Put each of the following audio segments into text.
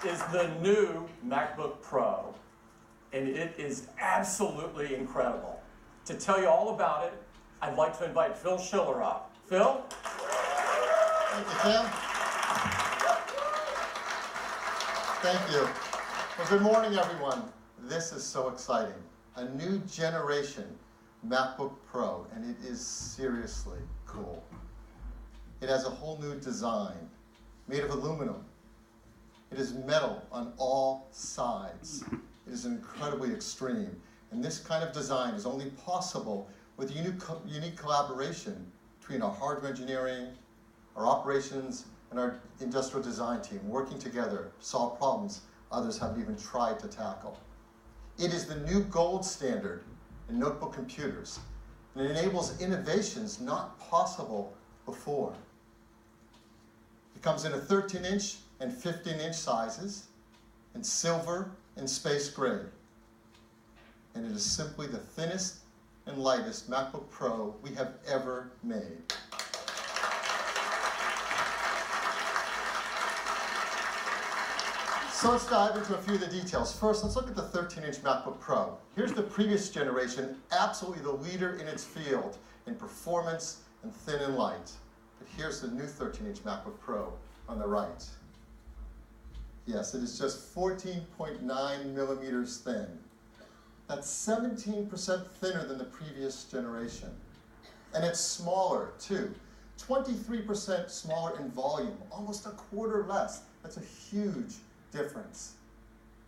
is the new MacBook Pro, and it is absolutely incredible. To tell you all about it, I'd like to invite Phil Schiller up. Phil? Thank you, Tim. Thank you. Well, good morning, everyone. This is so exciting. A new generation MacBook Pro, and it is seriously cool. It has a whole new design, made of aluminum. It is metal on all sides. It is incredibly extreme. And this kind of design is only possible with unique collaboration between our hardware engineering, our operations, and our industrial design team working together to solve problems others haven't even tried to tackle. It is the new gold standard in notebook computers, and it enables innovations not possible before. It comes in a 13-inch and 15-inch sizes, in silver and space gray. And it is simply the thinnest and lightest MacBook Pro we have ever made. So let's dive into a few of the details. First, let's look at the 13-inch MacBook Pro. Here's the previous generation, absolutely the leader in its field in performance and thin and light. But here's the new 13-inch MacBook Pro on the right. Yes, it is just 14.9 millimeters thin. That's 17% thinner than the previous generation. And it's smaller, too. 23% smaller in volume, almost a quarter less. That's a huge difference.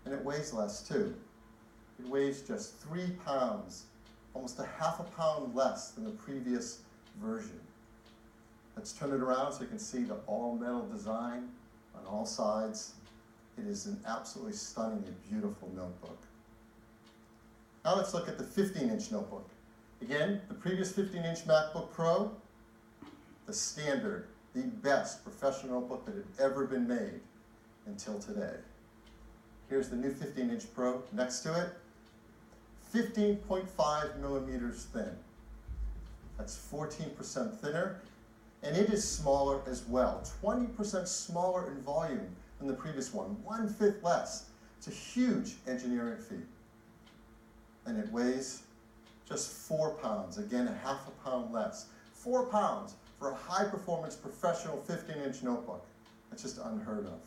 And it weighs less, too. It weighs just 3 pounds, almost a half a pound less than the previous version. Let's turn it around so you can see the all-metal design on all sides. It is an absolutely stunningly beautiful notebook. Now let's look at the 15-inch notebook. Again, the previous 15-inch MacBook Pro, the standard, the best professional notebook that had ever been made until today. Here's the new 15-inch Pro next to it. 15.5 millimeters thin. That's 14% thinner. And it is smaller as well. 20% smaller in volume than the previous one. 1/5 less. It's a huge engineering feat. And it weighs just 4 pounds. Again, a half a pound less. 4 pounds for a high-performance professional 15-inch notebook. That's just unheard of.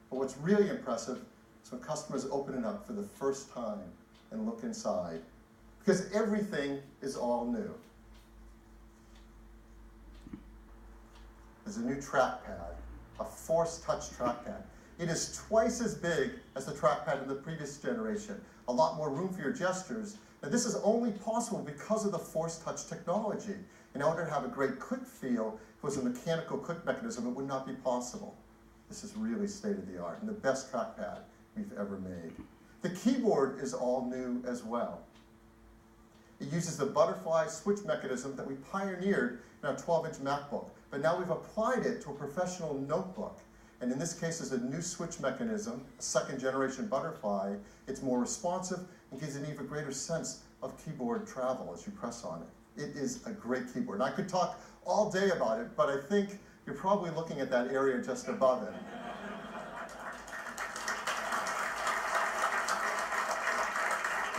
But what's really impressive is when customers open it up for the first time and look inside. Because everything is all new. There's a new trackpad, a Force Touch trackpad. It is twice as big as the trackpad in the previous generation. A lot more room for your gestures. And this is only possible because of the Force Touch technology. In order to have a great click feel, if it was a mechanical click mechanism, it would not be possible. This is really state-of-the-art and the best trackpad we've ever made. The keyboard is all new as well. It uses the butterfly switch mechanism that we pioneered in our 12-inch MacBook, but now we've applied it to a professional notebook. And in this case, there's a new switch mechanism, a second-generation butterfly. It's more responsive and gives an even greater sense of keyboard travel as you press on it. It is a great keyboard. And I could talk all day about it, but I think you're probably looking at that area just above it.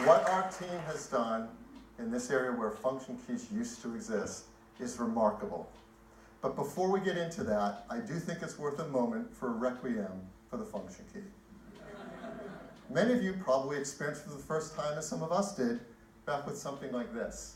What our team has done in this area where function keys used to exist is remarkable. But before we get into that, I do think it's worth a moment for a requiem for the function key. Many of you probably experienced for the first time, as some of us did, back with something like this.